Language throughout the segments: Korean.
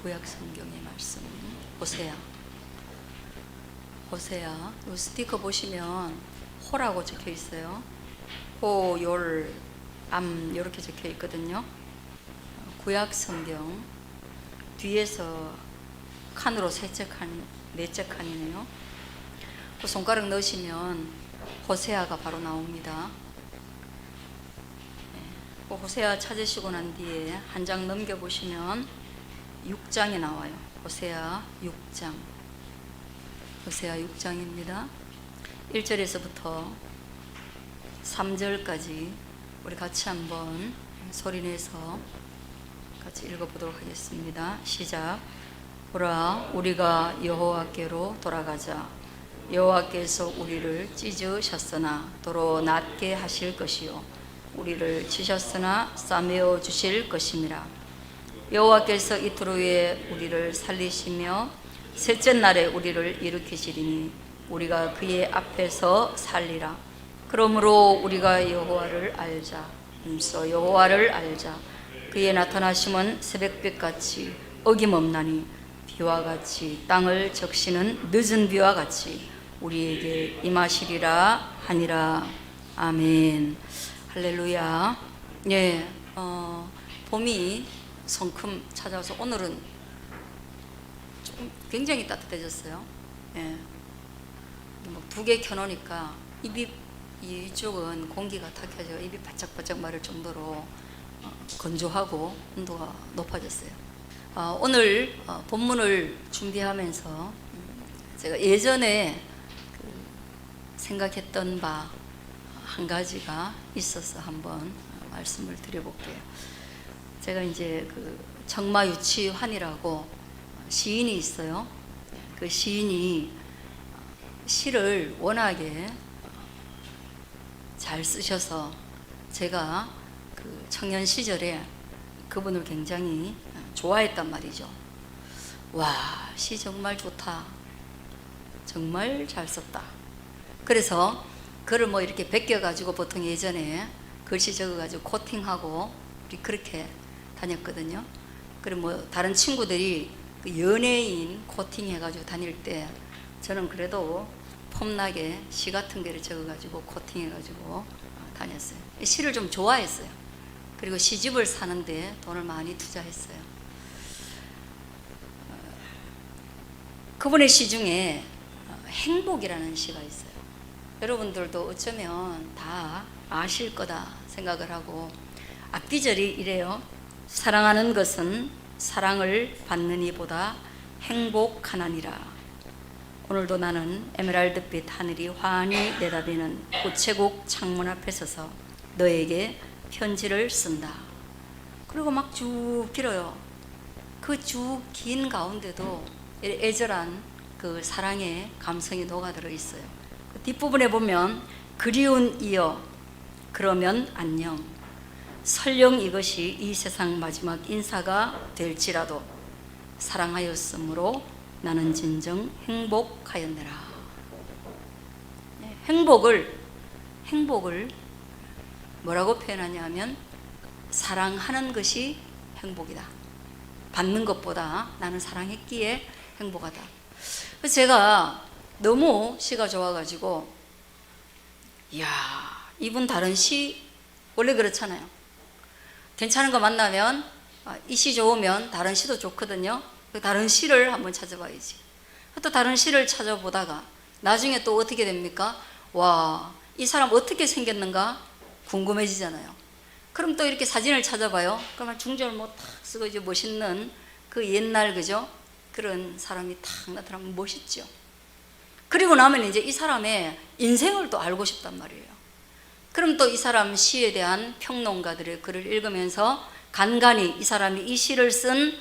구약 성경의 말씀 호세아 스티커 보시면 호라고 적혀 있어요. 호, 열, 암 이렇게 적혀 있거든요. 구약 성경 뒤에서 칸으로 넷째 칸이네요. 그 손가락 넣으시면 호세아가 바로 나옵니다. 호세아 찾으시고 난 뒤에 한 장 넘겨보시면 6장이 나와요. 호세아 6장. 호세아 6장입니다. 1절에서부터 3절까지 우리 같이 한번 소리내서 같이 읽어보도록 하겠습니다. 시작. 보라, 우리가 여호와께로 돌아가자. 여호와께서 우리를 찢으셨으나 도로 낫게 하실 것이요 우리를 치셨으나 싸매어 주실 것임이라. 여호와께서 이틀 후에 우리를 살리시며 셋째 날에 우리를 일으키시리니 우리가 그의 앞에서 살리라. 그러므로 우리가 여호와를 알자. 여호와를 알자. 그의 나타나심은 새벽빛같이 어김없나니 비와 같이 땅을 적시는 늦은 비와 같이 우리에게 임하시리라 하니라. 아멘. 할렐루야. 예, 봄이 성큼 찾아와서 오늘은 조금 굉장히 따뜻해졌어요. 예, 뭐 2개 켜놓으니까 이쪽은 공기가 탁해져 입이 바짝바짝 마를 정도로 건조하고 온도가 높아졌어요. 오늘 본문을 준비하면서 제가 예전에 생각했던 바 한 가지가 있어서 한번 말씀을 드려볼게요. 제가 이제 정마유치환이라고 시인이 있어요. 그 시인이 시를 워낙에 잘 쓰셔서 제가 청년 시절에 그분을 굉장히 좋아했단 말이죠. 와, 시 정말 좋다. 정말 잘 썼다. 그래서 글을 뭐 이렇게 베껴가지고 보통 예전에 글씨 적어가지고 코팅하고 우리 그렇게 다녔거든요. 그리고 뭐 다른 친구들이 연예인 코팅해가지고 다닐 때 저는 그래도 폼나게 시 같은 거를 적어가지고 코팅해가지고 다녔어요. 시를 좀 좋아했어요. 그리고 시집을 사는데 돈을 많이 투자했어요. 그분의 시 중에 행복이라는 시가 있어요. 여러분들도 어쩌면 다 아실 거다 생각을 하고 앞뒤절이 이래요. 사랑하는 것은 사랑을 받는 이보다 행복하나니라. 오늘도 나는 에메랄드빛 하늘이 환히 내다비는 우체국 창문 앞에 서서 너에게 편지를 쓴다. 그리고 막 쭉 길어요. 그 쭉 긴 가운데도 애절한 그 사랑의 감성이 녹아들어 있어요. 그 뒷부분에 보면 그리운 이여 그러면 안녕. 설령 이것이 이 세상 마지막 인사가 될지라도 사랑하였으므로 나는 진정 행복하였느라. 행복을 뭐라고 표현하냐면 사랑하는 것이 행복이다. 받는 것보다 나는 사랑했기에 행복하다. 그래서 제가 너무 시가 좋아가지고 이야, 이분 다른 시 원래 그렇잖아요. 괜찮은 거 만나면 이 시 좋으면 다른 시도 좋거든요. 다른 시를 한번 찾아봐야지. 또 다른 시를 찾아보다가 나중에 또 어떻게 됩니까? 와, 이 사람 어떻게 생겼는가 궁금해지잖아요. 그럼 또 이렇게 사진을 찾아봐요. 그러면 중절 뭐 탁 쓰고 이제 멋있는 그 옛날 그죠? 그런 사람이 탁 나타나면 멋있죠. 그리고 나면 이제 이 사람의 인생을 또 알고 싶단 말이에요. 그럼 또 이 사람 시에 대한 평론가들의 글을 읽으면서 간간히 이 사람이 이 시를 쓴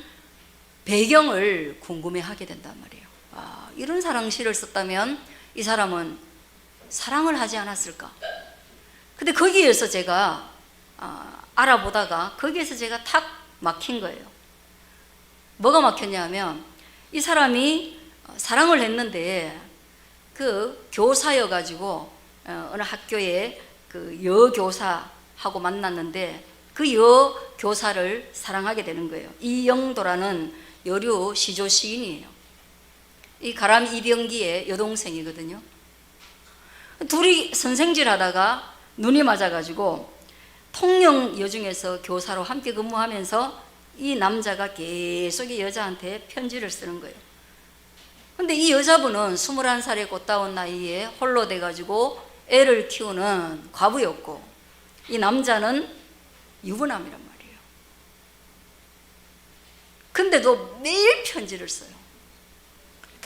배경을 궁금해하게 된단 말이에요. 아, 이런 사랑 시를 썼다면 이 사람은 사랑을 하지 않았을까? 근데 거기에서 제가 알아보다가 거기에서 제가 탁 막힌 거예요. 뭐가 막혔냐면 이 사람이 사랑을 했는데 그 교사여가지고 어느 학교에 그 여교사하고 만났는데 그 여교사를 사랑하게 되는 거예요. 이영도라는 여류 시조 시인이에요. 이 가람 이병기의 여동생이거든요. 둘이 선생질 하다가 눈이 맞아가지고 통영 여중에서 교사로 함께 근무하면서 이 남자가 계속 이 여자한테 편지를 쓰는 거예요. 근데 이 여자분은 21살의 꽃다운 나이에 홀로 돼가지고 애를 키우는 과부였고, 이 남자는 유부남이란 말이에요. 근데도 매일 편지를 써요.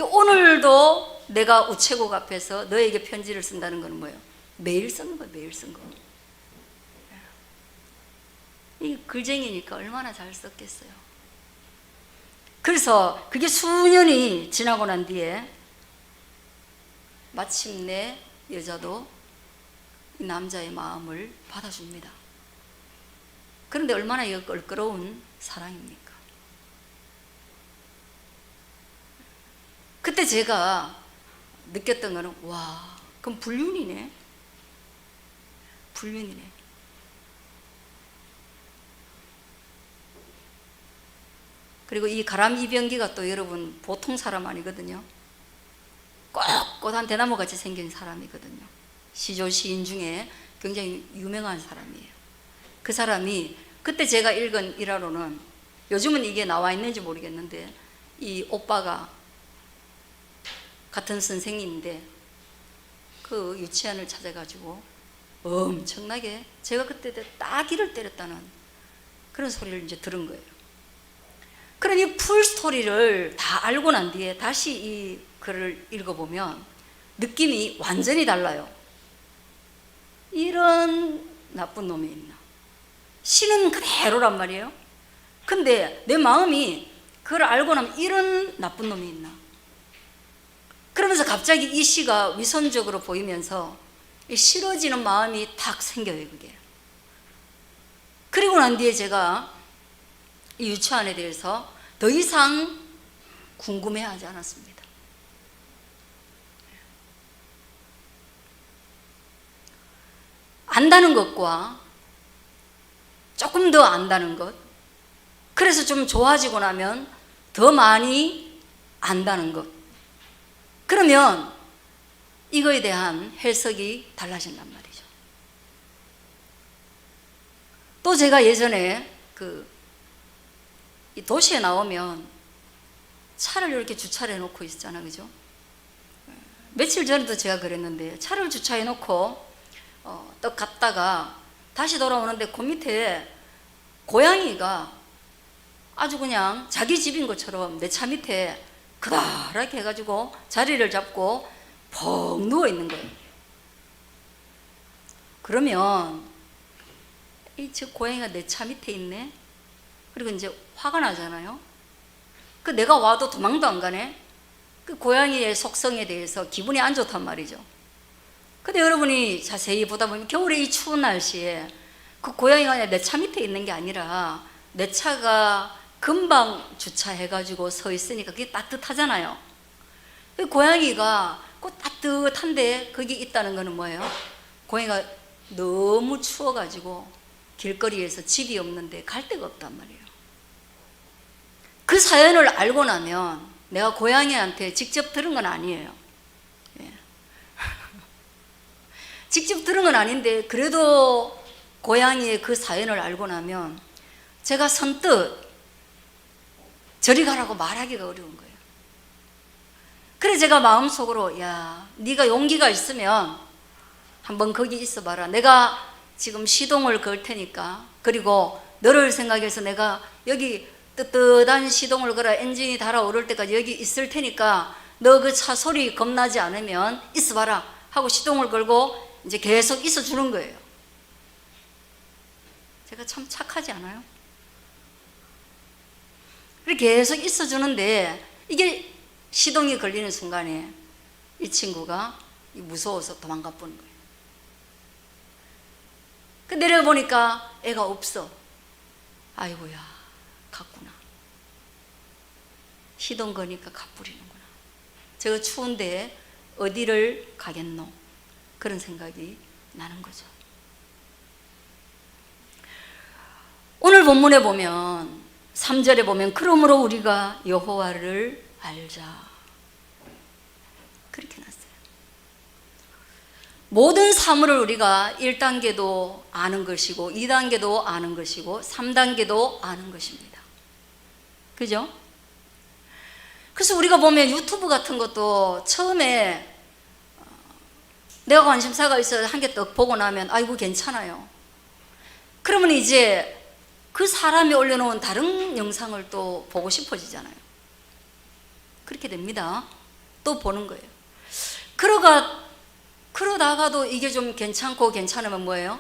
오늘도 내가 우체국 앞에서 너에게 편지를 쓴다는 건 뭐예요? 매일 쓰는 거예요. 매일 쓴 거. 이 글쟁이니까 얼마나 잘 썼겠어요. 그래서 그게 수년이 지나고 난 뒤에 마침내 여자도 이 남자의 마음을 받아줍니다. 그런데 얼마나 이거 껄끄러운 사랑입니까? 그때 제가 느꼈던 거는, 와, 그럼 불륜이네. 불륜이네. 그리고 이 가람 이병기가 또 여러분 보통 사람 아니거든요. 꼿꼿한 대나무 같이 생긴 사람이거든요. 시조 시인 중에 굉장히 유명한 사람이에요. 그 사람이 그때 제가 읽은 일화로는, 요즘은 이게 나와 있는지 모르겠는데, 이 오빠가 같은 선생님인데 그 유치원을 찾아가지고 엄청나게, 제가 그때 따귀를 때렸다는 그런 소리를 이제 들은 거예요. 그러니 풀 스토리를 다 알고 난 뒤에 다시 이 글을 읽어보면 느낌이 완전히 달라요. 이런 나쁜 놈이 있나. 시는 그대로란 말이에요. 근데 내 마음이 그걸 알고 나면 이런 나쁜 놈이 있나. 그러면서 갑자기 이 시가 위선적으로 보이면서 싫어지는 마음이 탁 생겨요, 그게. 그리고 난 뒤에 제가 이 유치원에 대해서 더 이상 궁금해하지 않았습니다. 안다는 것과 조금 더 안다는 것, 그래서 좀 좋아지고 나면 더 많이 안다는 것, 그러면 이거에 대한 해석이 달라진단 말이죠. 또 제가 예전에 이 도시에 나오면 차를 이렇게 주차를 해놓고 있잖아요, 그죠? 며칠 전에도 제가 그랬는데, 차를 주차해 놓고 또 갔다가 다시 돌아오는데 그 밑에 고양이가 아주 그냥 자기 집인 것처럼 내 차 밑에 그다랗게 해가지고 자리를 잡고 퍽 누워 있는 거예요. 그러면 저 고양이가 내 차 밑에 있네? 그리고 이제 화가 나잖아요. 그 내가 와도 도망도 안 가네? 그 고양이의 속성에 대해서 기분이 안 좋단 말이죠. 근데 여러분이 자세히 보다 보면 겨울에 이 추운 날씨에 그 고양이가 내 차 밑에 있는 게 아니라 내 차가 금방 주차해가지고 서 있으니까 그게 따뜻하잖아요. 그 고양이가 그 따뜻한데 거기 있다는 거는 뭐예요? 고양이가 너무 추워가지고 길거리에서 집이 없는데 갈 데가 없단 말이에요. 그 사연을 알고 나면 내가 고양이한테 직접 들은 건 아니에요. 예. 직접 들은 건 아닌데 그래도 고양이의 그 사연을 알고 나면 제가 선뜻 저리 가라고 말하기가 어려운 거예요. 그래 제가 마음속으로, 야, 네가 용기가 있으면 한번 거기 있어봐라. 내가 지금 시동을 걸 테니까, 그리고 너를 생각해서 내가 여기 뜨뜻한 시동을 걸어 엔진이 달아오를 때까지 여기 있을 테니까 너 그 차 소리 겁나지 않으면 있어봐라 하고 시동을 걸고 이제 계속 있어주는 거예요. 제가 참 착하지 않아요? 그렇게 계속 있어주는데 이게 시동이 걸리는 순간에 이 친구가 무서워서 도망가 버는 거예요. 그 내려보니까 애가 없어. 아이고야, 갔구나. 시동 거니까 가버리는구나. 저 추운데 어디를 가겠노? 그런 생각이 나는 거죠. 오늘 본문에 보면 3절에 보면 그러므로 우리가 여호와를 알자 그렇게 났어요. 모든 사물을 우리가 1단계도 아는 것이고 2단계도 아는 것이고 3단계도 아는 것입니다. 그죠? 그래서 우리가 보면 유튜브 같은 것도 처음에 내가 관심사가 있어서 한 개 떡 보고 나면 아이고 괜찮아요. 그러면 이제 그 사람이 올려놓은 다른 영상을 또 보고 싶어지잖아요. 그렇게 됩니다. 또 보는 거예요. 그러다가도 이게 좀 괜찮고 괜찮으면 뭐예요?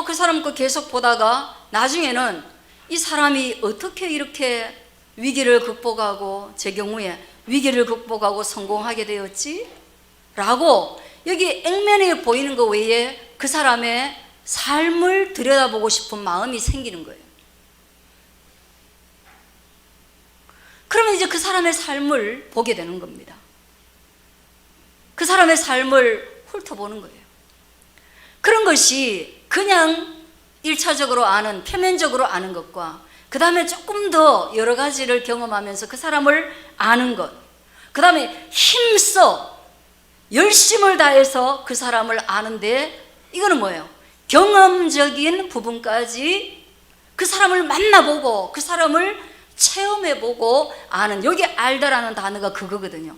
그 사람 거 계속 보다가 나중에는 이 사람이 어떻게 이렇게 위기를 극복하고 제 경우에 위기를 극복하고 성공하게 되었지? 라고 여기 액면에 보이는 것 외에 그 사람의 삶을 들여다보고 싶은 마음이 생기는 거예요. 그러면 이제 그 사람의 삶을 보게 되는 겁니다. 그 사람의 삶을 훑어보는 거예요. 그런 것이 그냥 1차적으로 아는, 표면적으로 아는 것과 그 다음에 조금 더 여러 가지를 경험하면서 그 사람을 아는 것, 그 다음에 힘써 열심을 다해서 그 사람을 아는데 이거는 뭐예요? 경험적인 부분까지 그 사람을 만나보고 그 사람을 체험해보고 아는, 여기 알다라는 단어가 그거거든요.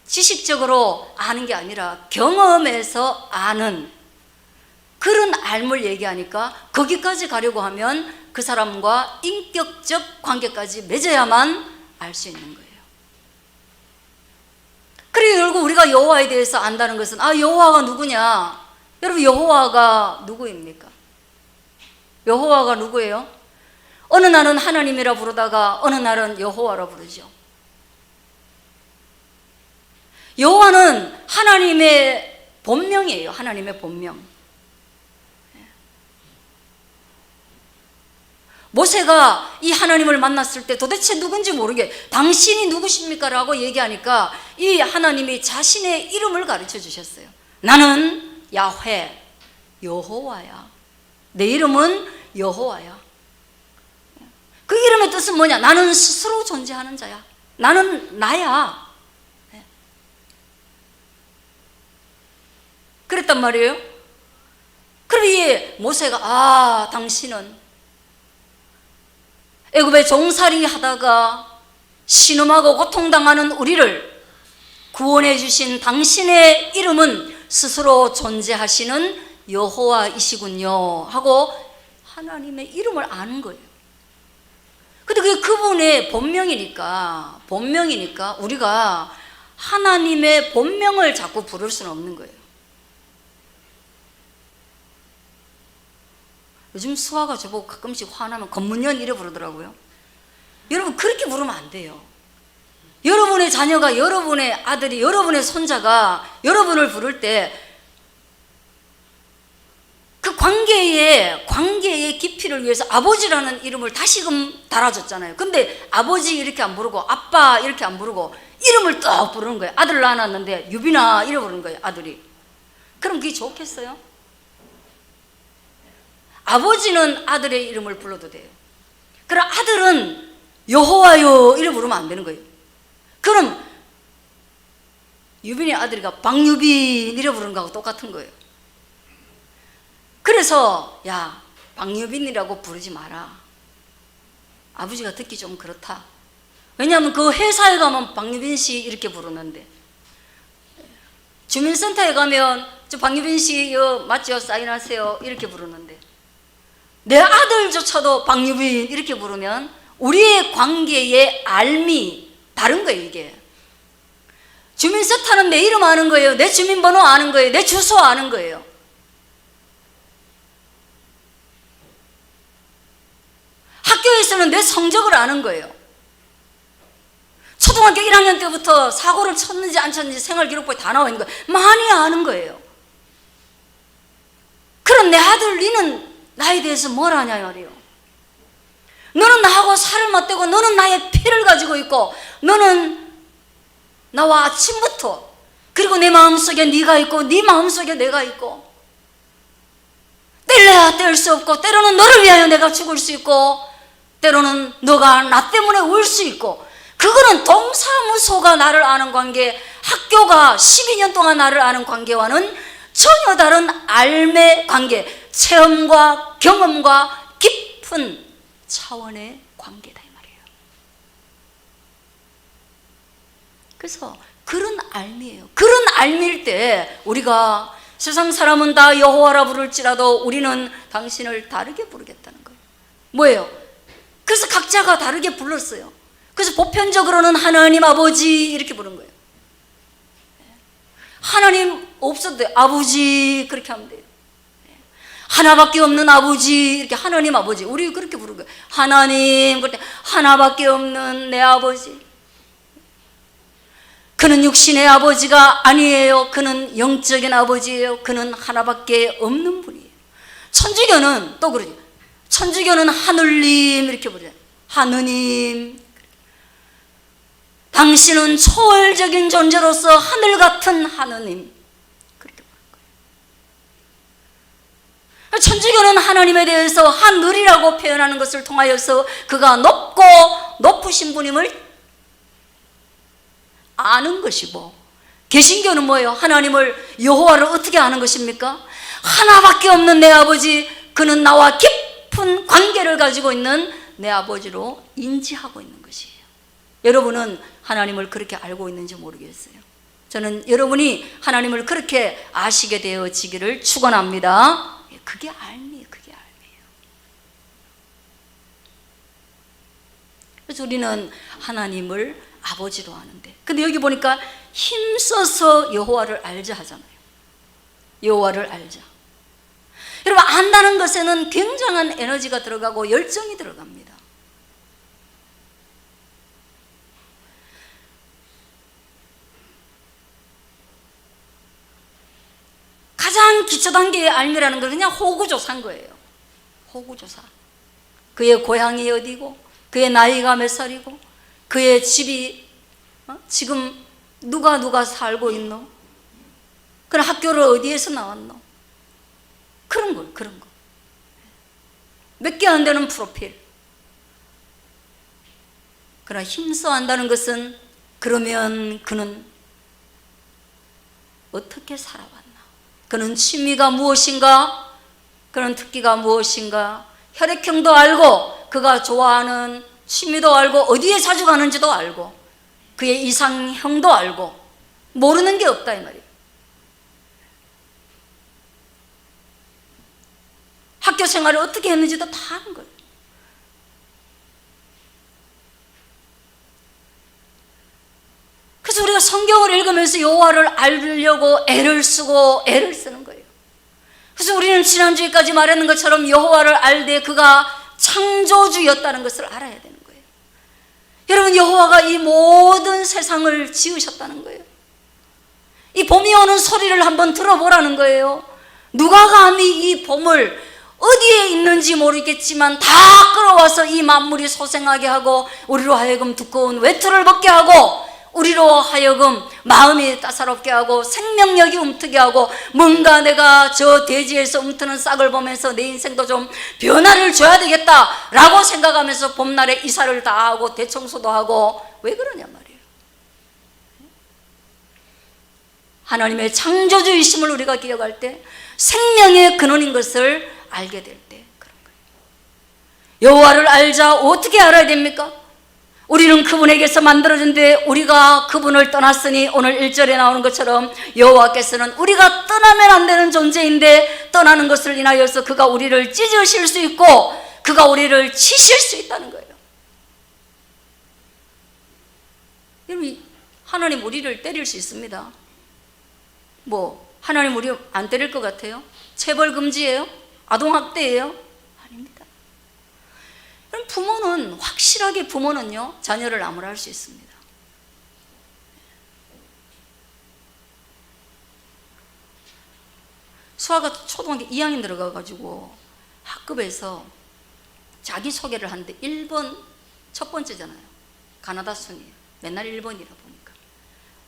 지식적으로 아는 게 아니라 경험해서 아는 그런 알물 얘기하니까 거기까지 가려고 하면 그 사람과 인격적 관계까지 맺어야만 알 수 있는 거예요. 그리고 결국 우리가 여호와에 대해서 안다는 것은 여호와가 누구냐? 여러분 여호와가 누구입니까? 여호와가 누구예요? 어느 날은 하나님이라 부르다가 어느 날은 여호와라 부르죠. 여호와는 하나님의 본명이에요. 하나님의 본명. 모세가 이 하나님을 만났을 때 도대체 누군지 모르게 당신이 누구십니까? 라고 얘기하니까 이 하나님이 자신의 이름을 가르쳐 주셨어요. 나는 야훼, 여호와야. 내 이름은 여호와야. 그 이름의 뜻은 뭐냐? 나는 스스로 존재하는 자야. 나는 나야. 그랬단 말이에요. 그럼 이 모세가 당신은 애굽에 종살이 하다가 신음하고 고통당하는 우리를 구원해 주신 당신의 이름은 스스로 존재하시는 여호와이시군요 하고 하나님의 이름을 아는 거예요. 근데 그게 그분의 본명이니까 우리가 하나님의 본명을 자꾸 부를 수는 없는 거예요. 요즘 수아가 저보고 가끔씩 화나면 검문년 이래 부르더라고요. 여러분 그렇게 부르면 안 돼요. 여러분의 자녀가, 여러분의 아들이, 여러분의 손자가 여러분을 부를 때 그 관계의 깊이를 위해서 아버지라는 이름을 다시금 달아줬잖아요. 근데 아버지 이렇게 안 부르고 아빠 이렇게 안 부르고 이름을 딱 부르는 거예요. 아들 낳았는데 유빈아 이래 부르는 거예요. 아들이. 그럼 그게 좋겠어요? 아버지는 아들의 이름을 불러도 돼요. 그럼 아들은 여호와요 이래 부르면 안 되는 거예요. 그럼 유빈의 아들이가 박유빈 이래 부르는 거하고 똑같은 거예요. 그래서 야 박유빈이라고 부르지 마라. 아버지가 듣기 좀 그렇다. 왜냐하면 그 회사에 가면 박유빈 씨 이렇게 부르는데 주민센터에 가면 저 박유빈 씨 맞죠? 사인하세요 이렇게 부르는데 내 아들조차도 박유빈 이렇게 부르면 우리의 관계의 알미 다른 거예요. 이게 주민센터는 내 이름 아는 거예요. 내 주민번호 아는 거예요. 내 주소 아는 거예요. 학교에서는 내 성적을 아는 거예요. 초등학교 1학년 때부터 사고를 쳤는지 안 쳤는지 생활기록부에 다 나와 있는 거예요. 많이 아는 거예요. 그럼 내 아들 니는 나에 대해서 뭘 아냐 말이에요. 너는 나하고 살을 맞대고 너는 나의 피를 가지고 있고 너는 나와 아침부터 그리고 내 마음속에 네가 있고 네 마음속에 내가 있고 내 뗄래야 뗄 수 없고, 때로는 너를 위하여 내가 죽을 수 있고, 때로는 너가 나 때문에 울 수 있고, 그거는 동사무소가 나를 아는 관계, 학교가 12년 동안 나를 아는 관계와는 전혀 다른 알매 관계, 체험과 경험과 깊은 차원의 관계다 이 말이에요. 그래서 그런 알미예요. 그런 알미일 때 우리가 세상 사람은 다 여호와라 부를지라도 우리는 당신을 다르게 부르겠다는 거예요. 뭐예요? 그래서 각자가 다르게 불렀어요. 그래서 보편적으로는 하나님 아버지 이렇게 부른 거예요. 하나님 없어도 돼요. 아버지 그렇게 하면 돼요. 하나밖에 없는 아버지, 이렇게 하나님 아버지, 우리 그렇게 부른 거예요. 하나님, 그럴 때 하나밖에 없는 내 아버지. 그는 육신의 아버지가 아니에요. 그는 영적인 아버지예요. 그는 하나밖에 없는 분이에요. 천주교는 또 그러죠. 천주교는 하늘님 이렇게 부르죠. 하느님. 당신은 초월적인 존재로서 하늘 같은 하느님. 그렇게 부르는 거예요. 천주교는 하나님에 대해서 하늘이라고 표현하는 것을 통하여서 그가 높고 높으신 분임을 아는 것이고, 개신교는 뭐예요? 하나님을, 여호와를 어떻게 아는 것입니까? 하나밖에 없는 내 아버지, 그는 나와 깊은 관계를 가지고 있는 내 아버지로 인지하고 있는 것이에요. 여러분은 하나님을 그렇게 알고 있는지 모르겠어요. 저는 여러분이 하나님을 그렇게 아시게 되어지기를 축원합니다. 그게 알미예요. 그게 알미예요. 그래서 우리는 하나님을 아버지로 아는데, 근데 여기 보니까 힘써서 여호와를 알자 하잖아요. 여호와를 알자. 여러분, 안다는 것에는 굉장한 에너지가 들어가고 열정이 들어갑니다. 가장 기초 단계의 알미라는 건 그냥 호구조사인 거예요. 호구조사. 그의 고향이 어디고, 그의 나이가 몇 살이고, 그의 집이 지금 누가 살고 있노? 그럼 학교를 어디에서 나왔노? 그런 거, 그런 거. 몇 개 안 되는 프로필. 그러나 힘써 한다는 것은, 그러면 그는 어떻게 살아왔나? 그는 취미가 무엇인가? 그는 특기가 무엇인가? 혈액형도 알고, 그가 좋아하는 취미도 알고, 어디에 자주 가는지도 알고, 그의 이상형도 알고, 모르는 게 없다 이 말이에요. 학교 생활을 어떻게 했는지도 다 아는 거예요. 그래서 우리가 성경을 읽으면서 여호와를 알려고 애를 쓰고 애를 쓰는 거예요. 그래서 우리는 지난주에까지 말했는 것처럼 여호와를 알되 그가 창조주였다는 것을 알아야 되는 거예요. 여러분, 여호와가 이 모든 세상을 지으셨다는 거예요. 이 봄이 오는 소리를 한번 들어보라는 거예요. 누가 감히 이 봄을 어디에 있는지 모르겠지만 다 끌어와서 이 만물이 소생하게 하고, 우리로 하여금 두꺼운 외투를 벗게 하고, 우리로 하여금 마음이 따사롭게 하고, 생명력이 움트게 하고, 뭔가 내가 저 대지에서 움트는 싹을 보면서 내 인생도 좀 변화를 줘야 되겠다라고 생각하면서 봄날에 이사를 다 하고 대청소도 하고, 왜 그러냐 말이에요. 하나님의 창조주이심을 우리가 기억할 때, 생명의 근원인 것을 알게 될 때 그런 거예요. 여호와를 알자. 어떻게 알아야 됩니까? 우리는 그분에게서 만들어진데 우리가 그분을 떠났으니, 오늘 1절에 나오는 것처럼 여호와께서는 우리가 떠나면 안 되는 존재인데, 떠나는 것을 인하여서 그가 우리를 찢으실 수 있고 그가 우리를 치실 수 있다는 거예요. 여러분, 하나님 우리를 때릴 수 있습니다. 뭐 하나님 우리 안 때릴 것 같아요? 체벌 금지예요? 아동학대예요? 아닙니다. 그럼 부모는, 확실하게 부모는요, 자녀를 암울할 수 있습니다. 수아가 초등학교 2학년 들어가가지고 학급에서 자기소개를 하는데 1번 첫 번째잖아요. 가나다 순이에요. 맨날 1번이라 보니까.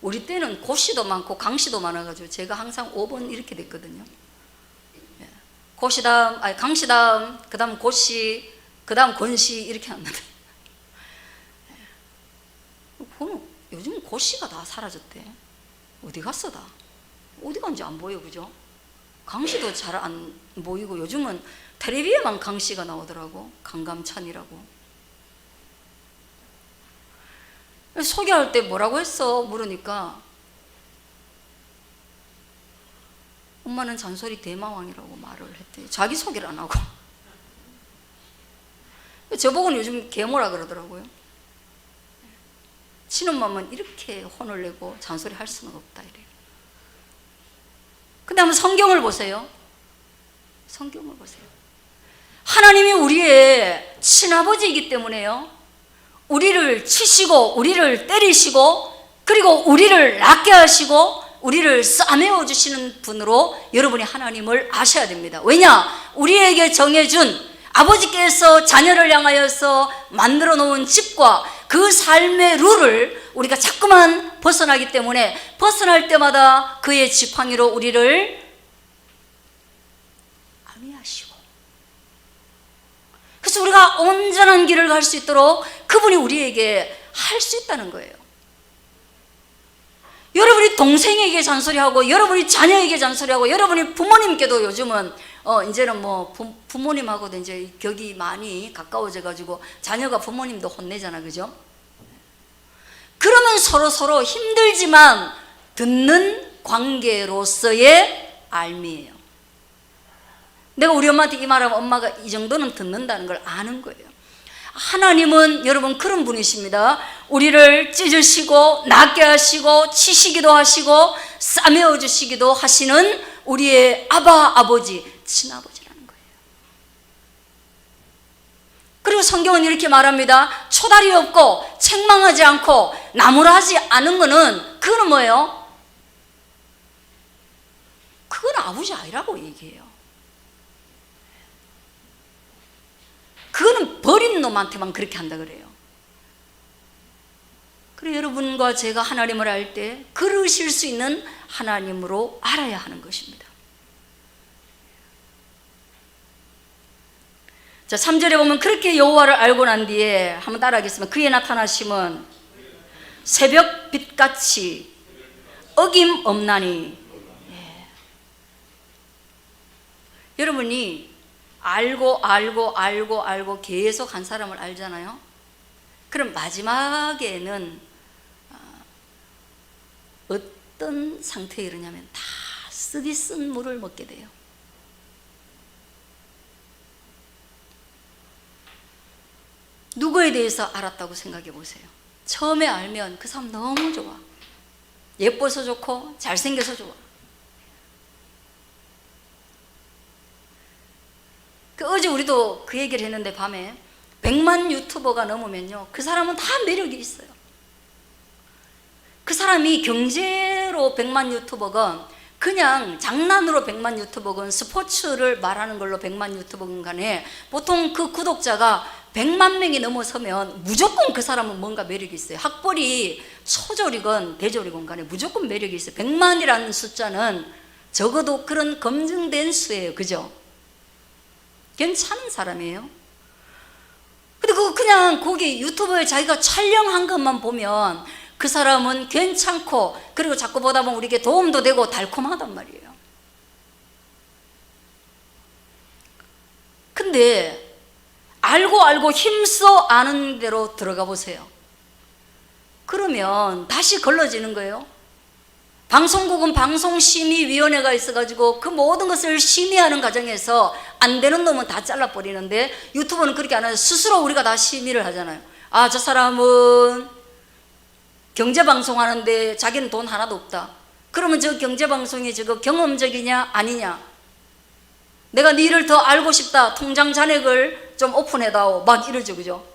우리 때는 고씨도 많고 강씨도 많아가지고 제가 항상 5번 이렇게 됐거든요. 고시 다음, 아니 강씨 다음, 그 다음 고씨, 그 다음 권씨 이렇게 한다. 요즘 고씨가 다 사라졌대. 어디 갔어 다? 어디 간지 안 보여, 그죠? 강씨도 잘 안 보이고 요즘은 텔레비에만 강씨가 나오더라고. 강감찬이라고. 소개할 때 뭐라고 했어? 물으니까 엄마는 잔소리 대마왕이라고 말을 했대. 자기 소개를 안 하고. 저보고는 요즘 계모라 그러더라고요. 친엄마만 이렇게 혼을 내고 잔소리 할 수는 없다 이래요. 근데 한번 성경을 보세요. 성경을 보세요. 하나님이 우리의 친아버지이기 때문에요, 우리를 치시고 우리를 때리시고 그리고 우리를 낫게 하시고 우리를 싸매어 주시는 분으로 여러분이 하나님을 아셔야 됩니다. 왜냐? 우리에게 정해준 아버지께서 자녀를 향하여서 만들어 놓은 집과 그 삶의 룰을 우리가 자꾸만 벗어나기 때문에 벗어날 때마다 그의 지팡이로 우리를 안위하시고, 그래서 우리가 온전한 길을 갈 수 있도록 그분이 우리에게 할 수 있다는 거예요. 여러분이 동생에게 잔소리하고 여러분이 자녀에게 잔소리하고 여러분이 부모님께도 요즘은 이제는 뭐 부모님하고도 이제 격이 많이 가까워져 가지고 자녀가 부모님도 혼내잖아, 그죠? 그러면 서로 힘들지만 듣는 관계로서의 알미예요. 내가 우리 엄마한테 이 말하면 엄마가 이 정도는 듣는다는 걸 아는 거예요. 하나님은 여러분 그런 분이십니다. 우리를 찢으시고 낫게 하시고 치시기도 하시고 싸매어 주시기도 하시는 우리의 아버지, 친아버지라는 거예요. 그리고 성경은 이렇게 말합니다. 초다리 없고 책망하지 않고 나무라지 않은 거는 그거는 뭐예요? 그건 아버지 아니라고 얘기해요. 그거는 버린 놈한테만 그렇게 한다 그래요. 그래서 여러분과 제가 하나님을 알 때 그러실 수 있는 하나님으로 알아야 하는 것입니다. 자, 3절에 보면 그렇게 여호와를 알고 난 뒤에 한번 따라하겠습니다. 그의 나타나심은 새벽빛같이 어김없나니. 예. 여러분이 알고 계속 한 사람을 알잖아요. 그럼 마지막에는 어떤 상태에 이르냐면 다 쓰디 쓴 물을 먹게 돼요. 누구에 대해서 알았다고 생각해 보세요. 처음에 알면 그 사람 너무 좋아. 예뻐서 좋고 잘생겨서 좋아. 어제 우리도 그 얘기를 했는데 밤에 100만 유튜버가 넘으면요, 그 사람은 다 매력이 있어요. 그 사람이 경제로 100만 유튜버건 그냥 장난으로 100만 유튜버건 스포츠를 말하는 걸로 100만 유튜버건 간에 보통 그 구독자가 100만 명이 넘어서면 무조건 그 사람은 뭔가 매력이 있어요. 학벌이 초졸이건 대졸이건 간에 무조건 매력이 있어요. 100만이라는 숫자는 적어도 그런 검증된 수예요. 그죠? 괜찮은 사람이에요. 근데 그냥 거기 유튜브에 자기가 촬영한 것만 보면 그 사람은 괜찮고 그리고 자꾸 보다 보면 우리에게 도움도 되고 달콤하단 말이에요. 근데 알고 힘써 아는 대로 들어가 보세요. 그러면 다시 걸러지는 거예요. 방송국은 방송심의위원회가 있어가지고 그 모든 것을 심의하는 과정에서 안 되는 놈은 다 잘라버리는데 유튜브는 그렇게 안 해요. 스스로 우리가 다 심의를 하잖아요. 아, 저 사람은 경제방송 하는데 자기는 돈 하나도 없다. 그러면 저 경제방송이 저거 경험적이냐 아니냐. 내가 니를 더 알고 싶다. 통장 잔액을 좀 오픈해다오. 막 이러죠, 그죠?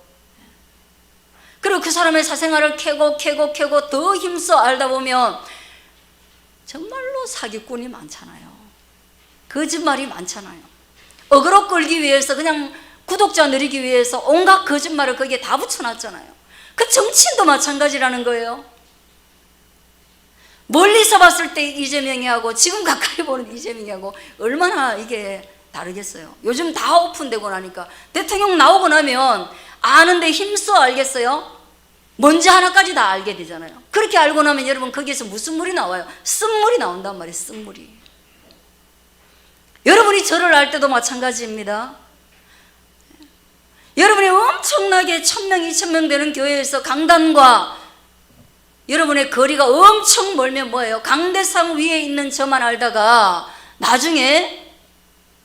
그리고 그 사람의 사생활을 캐고 더 힘써 알다 보면 정말로 사기꾼이 많잖아요. 거짓말이 많잖아요. 어그로 끌기 위해서 그냥 구독자 늘리기 위해서 온갖 거짓말을 거기에 다 붙여놨잖아요. 그 정치인도 마찬가지라는 거예요. 멀리서 봤을 때 이재명이하고 지금 가까이 보는 이재명이하고 얼마나 이게 다르겠어요? 요즘 다 오픈되고 나니까 대통령 나오고 나면 아는데 힘써 알겠어요? 뭔지 하나까지 다 알게 되잖아요. 그렇게 알고 나면 여러분 거기에서 무슨 물이 나와요? 쓴물이 나온단 말이에요. 쓴물이. 여러분이 저를 알 때도 마찬가지입니다. 여러분이 엄청나게 1000명, 2000명 되는 교회에서 강단과 여러분의 거리가 엄청 멀면 뭐예요? 강대상 위에 있는 저만 알다가 나중에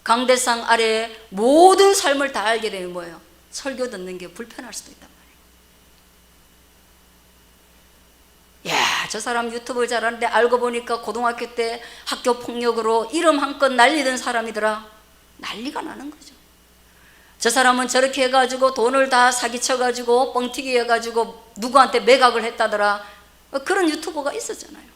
강대상 아래 모든 삶을 다 알게 되면 뭐예요? 설교 듣는 게 불편할 수도 있단 말이에요. 야, 저 사람 유튜브 잘하는데 알고 보니까 고등학교 때 학교 폭력으로 이름 한껏 날리던 사람이더라. 난리가 나는 거죠. 저 사람은 저렇게 해가지고 돈을 다 사기쳐가지고 뻥튀기 해가지고 누구한테 매각을 했다더라. 그런 유튜버가 있었잖아요.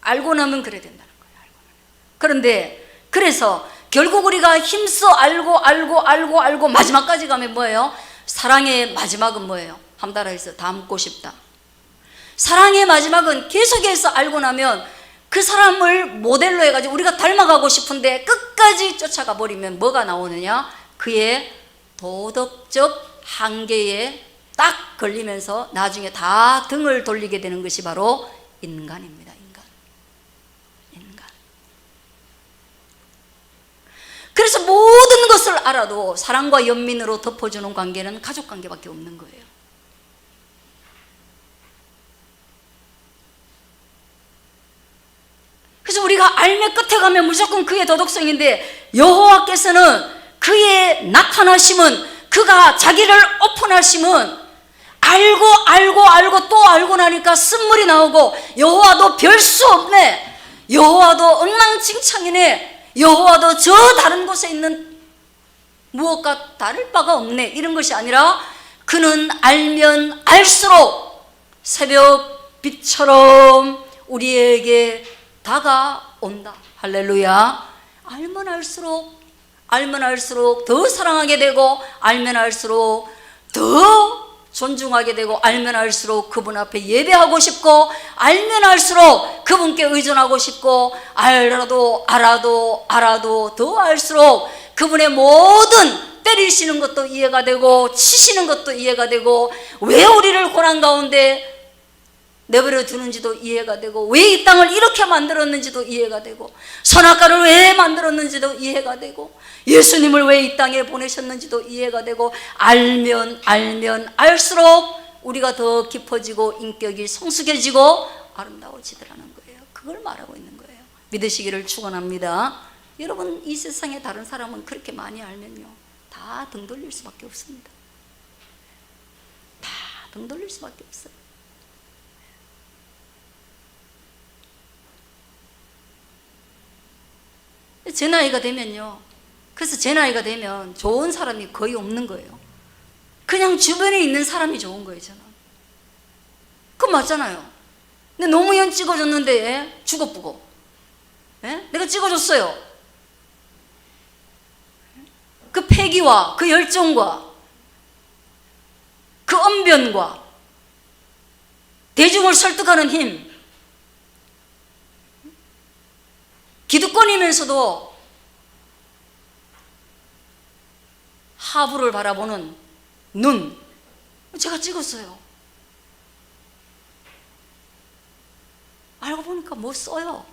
알고 나면 그래야 된다는 거예요. 알고 나면. 그런데 그래서 결국 우리가 힘써 알고 마지막까지 가면 뭐예요? 사랑의 마지막은 뭐예요? 한 따라해서 닮고 싶다. 사랑의 마지막은 계속해서 알고 나면 그 사람을 모델로 해가지고 우리가 닮아가고 싶은데 끝까지 쫓아가 버리면 뭐가 나오느냐? 그의 도덕적 한계에 딱 걸리면서 나중에 다 등을 돌리게 되는 것이 바로 인간입니다. 인간. 그래서 모든 것을 알아도 사랑과 연민으로 덮어주는 관계는 가족 관계밖에 없는 거예요. 그래서 우리가 알매 끝에 가면 무조건 그의 도덕성인데 여호와께서는 그의 나타나심은 그가 자기를 오픈하심은 알고 또 알고 나니까 쓴물이 나오고 여호와도 별 수 없네. 여호와도 엉망진창이네. 여호와도 저 다른 곳에 있는 무엇과 다를 바가 없네. 이런 것이 아니라 그는 알면 알수록 새벽 빛처럼 우리에게 다가온다. 할렐루야. 알면 알수록 더 사랑하게 되고 알면 알수록 더 존중하게 되고 알면 알수록 그분 앞에 예배하고 싶고 알면 알수록 그분께 의존하고 싶고 알아도 더 알수록 그분의 모든 때리시는 것도 이해가 되고 치시는 것도 이해가 되고 왜 우리를 고난 가운데 내버려 두는지도 이해가 되고 왜 이 땅을 이렇게 만들었는지도 이해가 되고 선악과를 왜 만들었는지도 이해가 되고 예수님을 왜 이 땅에 보내셨는지도 이해가 되고 알면 알수록 우리가 더 깊어지고 인격이 성숙해지고 아름다워지더라는 거예요. 그걸 말하고 있는 거예요. 믿으시기를 축원합니다. 여러분 이 세상에 다른 사람은 그렇게 많이 알면요 다 등 돌릴 수밖에 없습니다. 다 등 돌릴 수밖에 없어요. 제 나이가 되면요. 그래서 제 나이가 되면 좋은 사람이 거의 없는 거예요. 그냥 주변에 있는 사람이 좋은 거예요, 저는. 그건 맞잖아요. 근데 노무현 찍어줬는데 죽어보고. 내가 찍어줬어요. 그 패기와 그 열정과 그 언변과 대중을 설득하는 힘. 기득권이면서도 하부를 바라보는 눈, 제가 찍었어요. 알고 보니까 뭐 써요.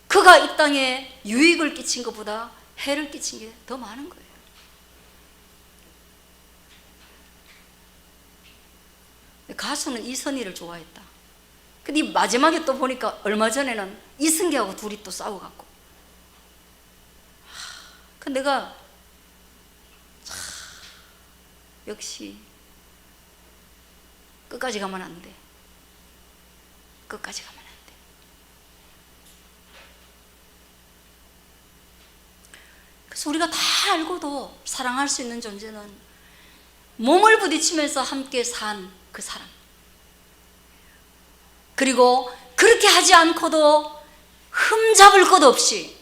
그가 이 땅에 유익을 끼친 것보다 해를 끼친 게 더 많은 거예요. 가수는 이선희를 좋아했다. 근데 마지막에 또 보니까 얼마 전에는 이승기하고 둘이 또 싸워갖고. 근데 내가 역시 끝까지 가면 안 돼. 끝까지 가면 안 돼. 그래서 우리가 다 알고도 사랑할 수 있는 존재는 몸을 부딪히면서 함께 산 그 사람. 그리고 그렇게 하지 않고도 흠잡을 것 없이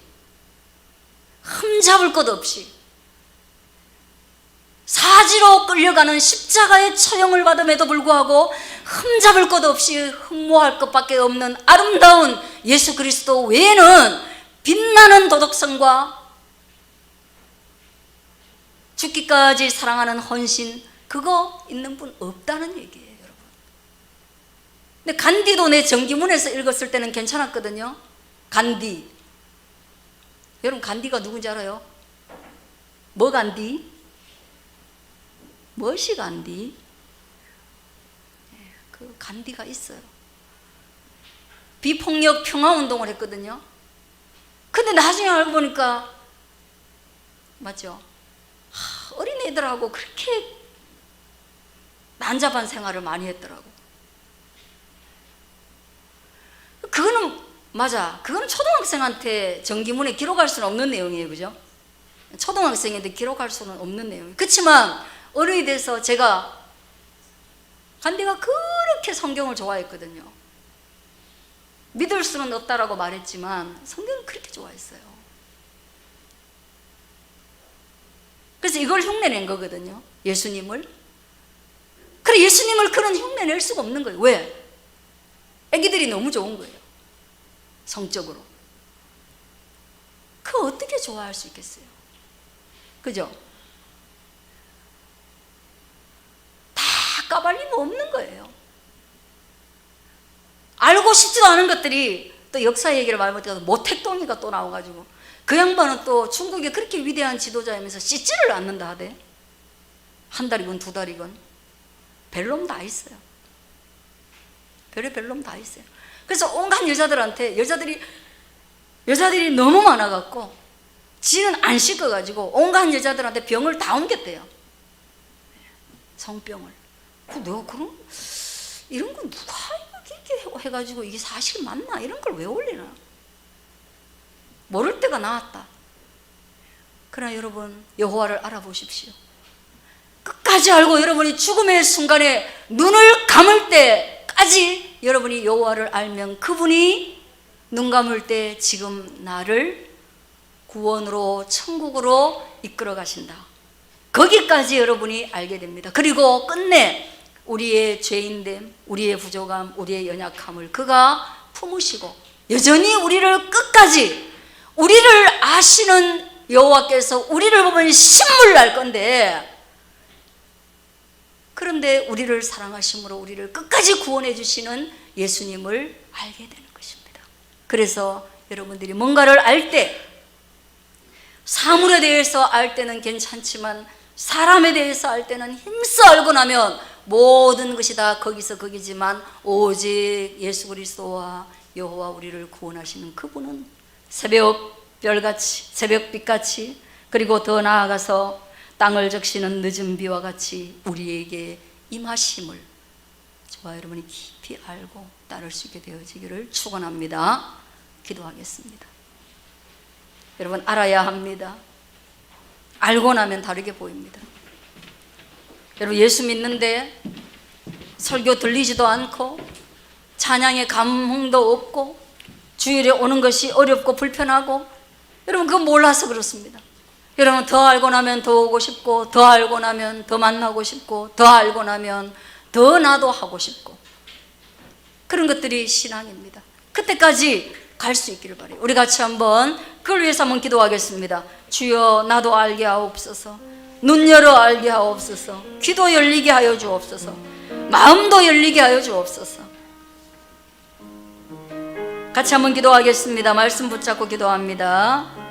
사지로 끌려가는 십자가의 처형을 받음에도 불구하고 흠잡을 것 없이 흠모할 것밖에 없는 아름다운 예수 그리스도 외에는 빛나는 도덕성과 죽기까지 사랑하는 헌신, 그거 있는 분 없다는 얘기예요, 여러분. 근데 간디도 내 정기문에서 읽었을 때는 괜찮았거든요. 간디. 여러분, 간디가 누군지 알아요? 뭐 간디? 무엇이 간디? 그 간디가 있어요. 비폭력 평화운동을 했거든요. 근데 나중에 알고 보니까 맞죠? 어린애들하고 그렇게 난잡한 생활을 많이 했더라고. 그거는 맞아. 그건 초등학생한테 정기문에 기록할 수는 없는 내용이에요, 그죠? 초등학생인데 기록할 수는 없는 내용이에요. 그렇지만 어른이 돼서 제가 간디가 그렇게 성경을 좋아했거든요. 믿을 수는 없다라고 말했지만 성경을 그렇게 좋아했어요. 그래서 이걸 흉내낸 거거든요, 예수님을. 그래, 예수님을 그런 흉내낼 수가 없는 거예요. 왜? 애기들이 너무 좋은 거예요, 성적으로. 그 어떻게 좋아할 수 있겠어요? 그죠? 다 까발리면 없는 거예요. 알고 싶지도 않은 것들이 또 역사 얘기를 많이 못해서 모택동이가 또 나와가지고 그 양반은 또 중국의 그렇게 위대한 지도자이면서 씻지를 않는다 하대. 한 달이건 두 달이건 벨놈 다 있어요. 별의 벨놈 다 있어요. 그래서 온갖 여자들한테 여자들이 너무 많아갖고 지는 안 씻어가지고 온갖 여자들한테 병을 다 옮겼대요. 성병을. 내가 그런 이런 거 누가 이렇게 해가지고 이게 사실 맞나 이런 걸 왜 올리나 모를 때가 나왔다. 그러나 여러분, 여호와를 알아보십시오. 끝까지 알고 여러분이 죽음의 순간에 눈을 감을 때까지 여러분이 여호와를 알면 그분이 눈 감을 때 지금 나를 구원으로 천국으로 이끌어 가신다. 거기까지 여러분이 알게 됩니다. 그리고 끝내 우리의 죄인됨, 우리의 부족함, 우리의 연약함을 그가 품으시고 여전히 우리를 끝까지, 우리를 아시는 여호와께서 우리를 보면 신물 날 건데, 그런데 우리를 사랑하심으로 우리를 끝까지 구원해 주시는 예수님을 알게 되는 것입니다. 그래서 여러분들이 뭔가를 알 때, 사물에 대해서 알 때는 괜찮지만 사람에 대해서 알 때는 힘써 알고 나면 모든 것이 다 거기서 거기지만 오직 예수 그리스도와 여호와 우리를 구원하시는 그분은 새벽별같이, 새벽빛같이, 그리고 더 나아가서 땅을 적시는 늦은 비와 같이 우리에게 임하심을 저와 여러분이 깊이 알고 따를 수 있게 되어지기를 축원합니다. 기도하겠습니다. 여러분, 알아야 합니다. 알고 나면 다르게 보입니다. 여러분, 예수 믿는데 설교 들리지도 않고 찬양의 감흥도 없고 주일에 오는 것이 어렵고 불편하고, 여러분 그건 몰라서 그렇습니다. 여러분, 더 알고 나면 더 오고 싶고, 더 알고 나면 더 만나고 싶고, 더 알고 나면 더 나도 하고 싶고, 그런 것들이 신앙입니다. 그때까지 갈 수 있기를 바라요. 우리 같이 한번 그걸 위해서 한번 기도하겠습니다. 주여, 나도 알게 하옵소서. 눈 열어 알게 하옵소서. 귀도 열리게 하여 주옵소서. 마음도 열리게 하여 주옵소서. 같이 한번 기도하겠습니다. 말씀 붙잡고 기도합니다.